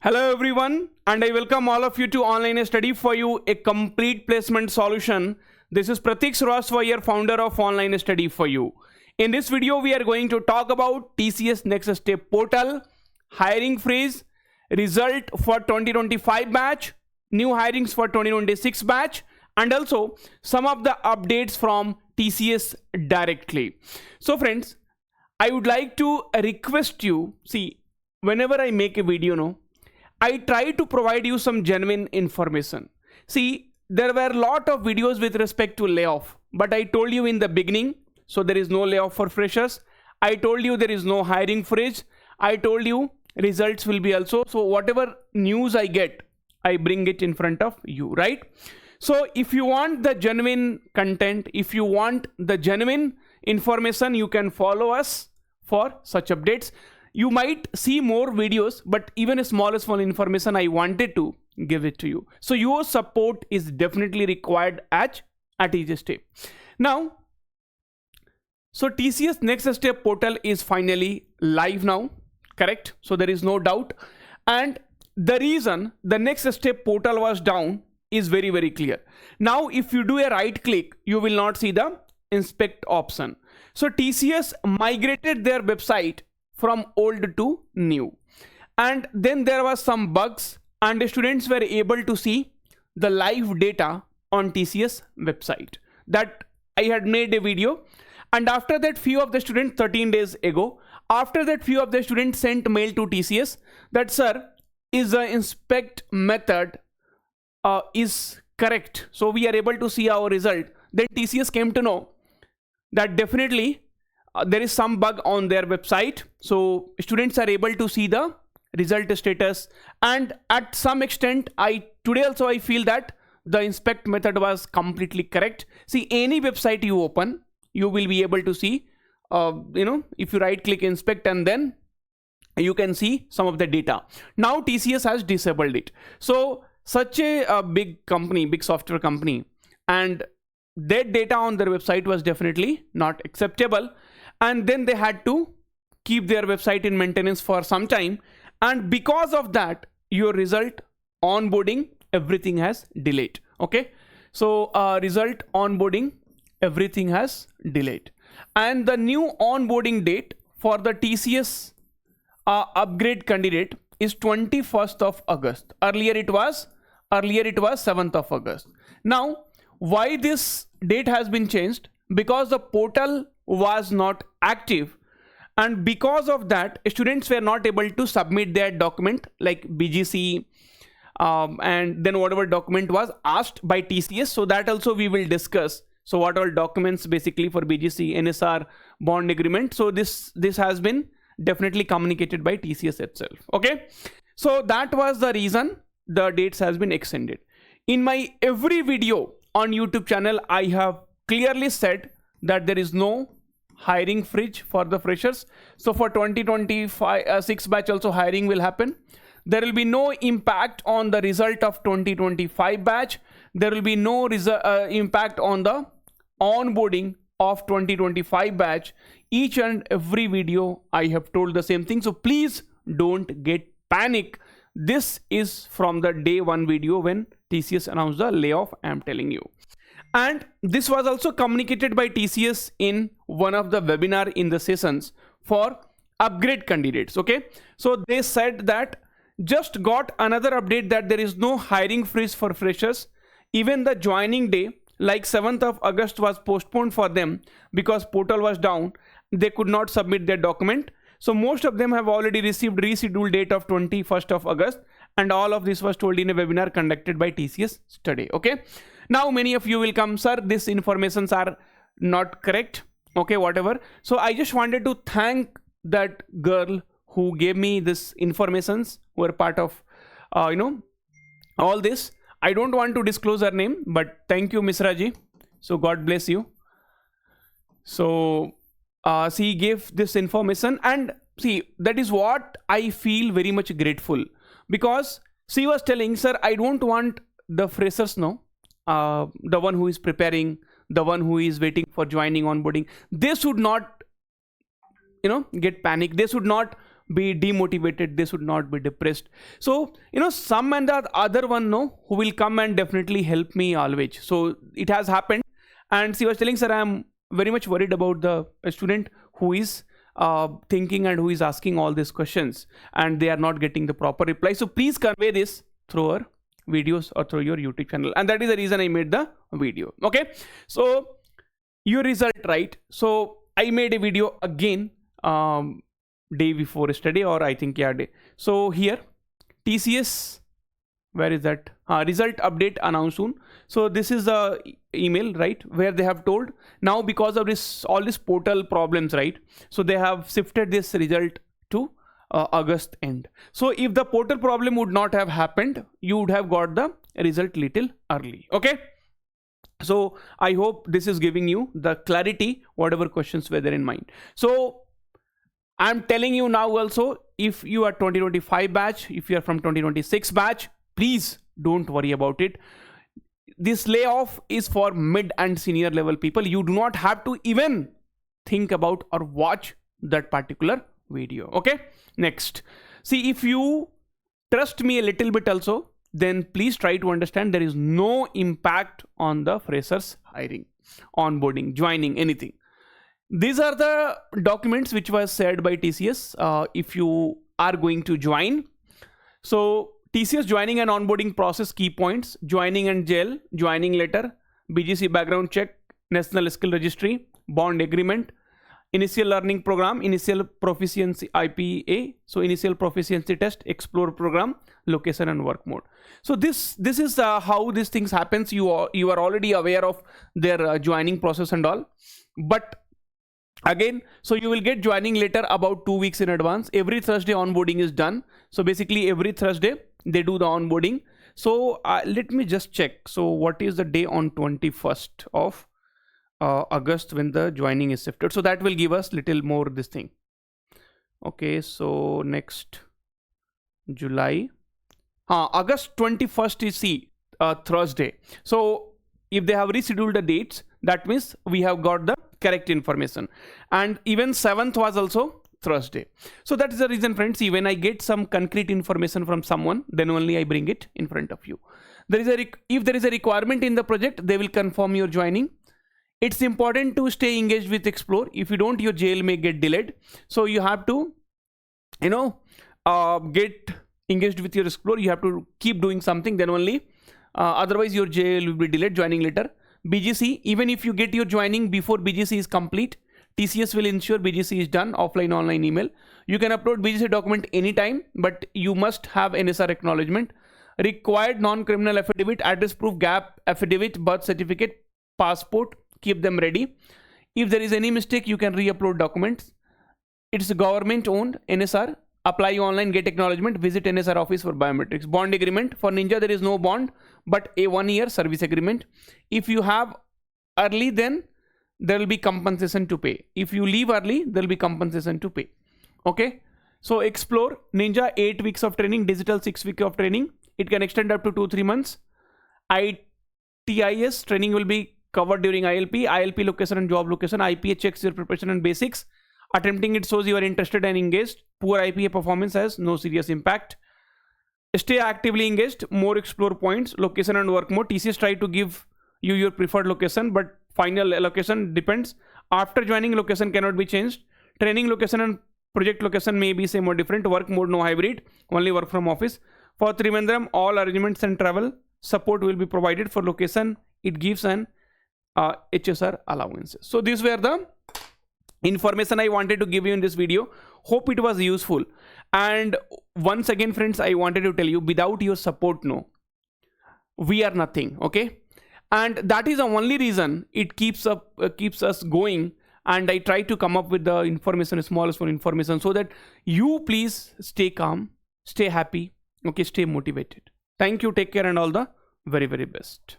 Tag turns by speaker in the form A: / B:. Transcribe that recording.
A: Hello everyone, and I welcome all of you to Online Study for You, a complete placement solution. This is Pratik Suraswayar, founder of Online Study for You. In this video, we are going to talk about TCS NextStep portal, hiring freeze, result for 2025 batch, new hirings for 2026 batch, and also some of the updates from TCS directly. So friends, I would like to request you, see, whenever I make a video, I try to provide you some genuine information. See, there were a lot of videos with respect to layoff, but I told you in the beginning, so there is no layoff for freshers. I told you there is no hiring freeze. I told you results will be also. So whatever news I get, I bring it in front of you, right? So if you want the genuine content, if you want the genuine information, you can follow us for such updates. You might see more videos, but even a small information I wanted to give it to you. So your support is definitely required at NextStep. Now, so TCS NextStep portal is finally live now, correct? So there is no doubt. And the reason the NextStep portal was down is very, very clear. Now, if you do a right click, you will not see the inspect option. So TCS migrated their website from old to new, and then there was some bugs and the students were able to see the live data on TCS website that I had made a video. And after that, few of the students 13 days ago, after that, few of the students sent mail to TCS that, sir, is the inspect method is correct, so we are able to see our result. Then TCS came to know that definitely there is some bug on their website, so students are able to see the result status. And at some extent, today also I feel that the inspect method was completely correct. See, any website you open, you will be able to see if you right click inspect, and then you can see some of the data. Now TCS has disabled it. So such a big company, big software company, and their data on their website was definitely not acceptable. And then they had to keep their website in maintenance for some time. And because of that, your result onboarding, everything has delayed. Okay. So result onboarding, everything has delayed. And the new onboarding date for the TCS upgrade candidate is 21st of August. Earlier it was 7th of August. Now, why this date has been changed? Because the portal was not active, and because of that, students were not able to submit their document like BGC and then whatever document was asked by TCS. So that also we will discuss. So what all documents basically for BGC, NSR, bond agreement. So this has been definitely communicated by TCS itself. Okay, so that was the reason the dates has been extended. In my every video on YouTube channel, I have clearly said that there is no hiring freeze for the freshers. So for 2025 batch also hiring will happen. There will be no impact on the result of 2025 batch. There will be no impact on the onboarding of 2025 batch. Each and every video I have told the same thing. So please don't get panic. This is from the day one video when TCS announced the layoff, I am telling you. And this was also communicated by TCS in one of the webinar in the sessions for upgrade candidates. Okay, so they said that just got another update that there is no hiring freeze for freshers. Even the joining day like 7th of August was postponed for them because portal was down. They could not submit their document. So most of them have already received rescheduled date of 21st of August, and all of this was told in a webinar conducted by TCS today. Okay. Now many of you will come, sir, these informations are not correct. Okay, whatever. So I just wanted to thank that girl who gave me this informations, who were part of all this. I don't want to disclose her name, but thank you, Misra ji. So God bless you. So she gave this information, and see, that is what I feel very much grateful, because she was telling, sir, I don't want the freshers the one who is preparing, the one who is waiting for joining onboarding, they should not get panic. They should not be demotivated, they should not be depressed. So some and the other one who will come and definitely help me always. So it has happened, and she was telling, sir, I am very much worried about the student who is thinking and who is asking all these questions and they are not getting the proper reply. So please convey this through our videos or through your YouTube channel, and that is the reason I made the video. Okay, so your result, right? So I made a video again day before yesterday, or I think day. So here TCS, where is that? Result update announced soon. So this is the email, right, where they have told now because of this all these portal problems, right? So they have shifted this result to August end. So if the portal problem would not have happened, you would have got the result little early. Okay, so I hope this is giving you the clarity whatever questions were there in mind. So I'm telling you now also, if you are 2025 batch, if you are from 2026 batch, please don't worry about it. This layoff is for mid and senior level people. You do not have to even think about or watch that particular video. Okay, next, see, if you trust me a little bit also, then please try to understand there is no impact on the freshers hiring, onboarding, joining, anything. These are the documents which was said by TCS if you are going to join. So TCS joining and onboarding process key points: joining and jail, joining letter, BGC background check, national skill registry, bond agreement, initial learning program, initial proficiency IPA, so initial proficiency test, explore program, location and work mode. So this is how these things happens. You are already aware of their joining process and all, but again, so you will get joining letter about 2 weeks in advance. Every Thursday onboarding is done. So basically every Thursday they do the onboarding. So let me just check. So what is the day on 21st of August when the joining is shifted? So that will give us little more this thing. Okay, so next July, August 21st is Thursday. So if they have rescheduled the dates, that means we have got the correct information. And even 7th was also Thursday. So that is the reason, friends, when I get some concrete information from someone, then only I bring it in front of you. If there is a requirement in the project, they will confirm your joining. It's important to stay engaged with Explore. If you don't, your jail may get delayed. So you have to, get engaged with your Explore. You have to keep doing something, then only. Otherwise, your jail will be delayed. Joining letter. BGC, even if you get your joining before BGC is complete, TCS will ensure BGC is done, offline, online, email. You can upload BGC document anytime, but you must have NSR acknowledgement. Required non-criminal affidavit, address proof, gap affidavit, birth certificate, passport, keep them ready. If there is any mistake, you can re-upload documents. It's government owned NSR. Apply online, get acknowledgement, visit NSR office for biometrics. Bond agreement, for Ninja there is no bond, but a 1-year service agreement. If you have early, then there will be compensation to pay. If you leave early, there will be compensation to pay. Okay, so Explore, Ninja 8 weeks of training, digital 6 weeks of training. It can extend up to 2-3 months. ITIS training will be covered during ILP location and job location. IPA checks your preparation and basics. Attempting it shows you are interested and engaged. Poor IPA performance has no serious impact. Stay actively engaged. More Explore points. Location and work mode. TCS try to give you your preferred location, but final location depends. After joining, location cannot be changed. Training location and project location may be same or different. Work mode, no hybrid. Only work from office. For Trivandrum, all arrangements and travel support will be provided. For location, it gives an HSR allowances. So these were the information I wanted to give you in this video. Hope it was useful. And once again, friends, I wanted to tell you, without your support, we are nothing. Okay, and that is the only reason it keeps us going. And I try to come up with the information, smallest information, so that you please stay calm, stay happy, okay, stay motivated. Thank you, take care, and all the very, very best.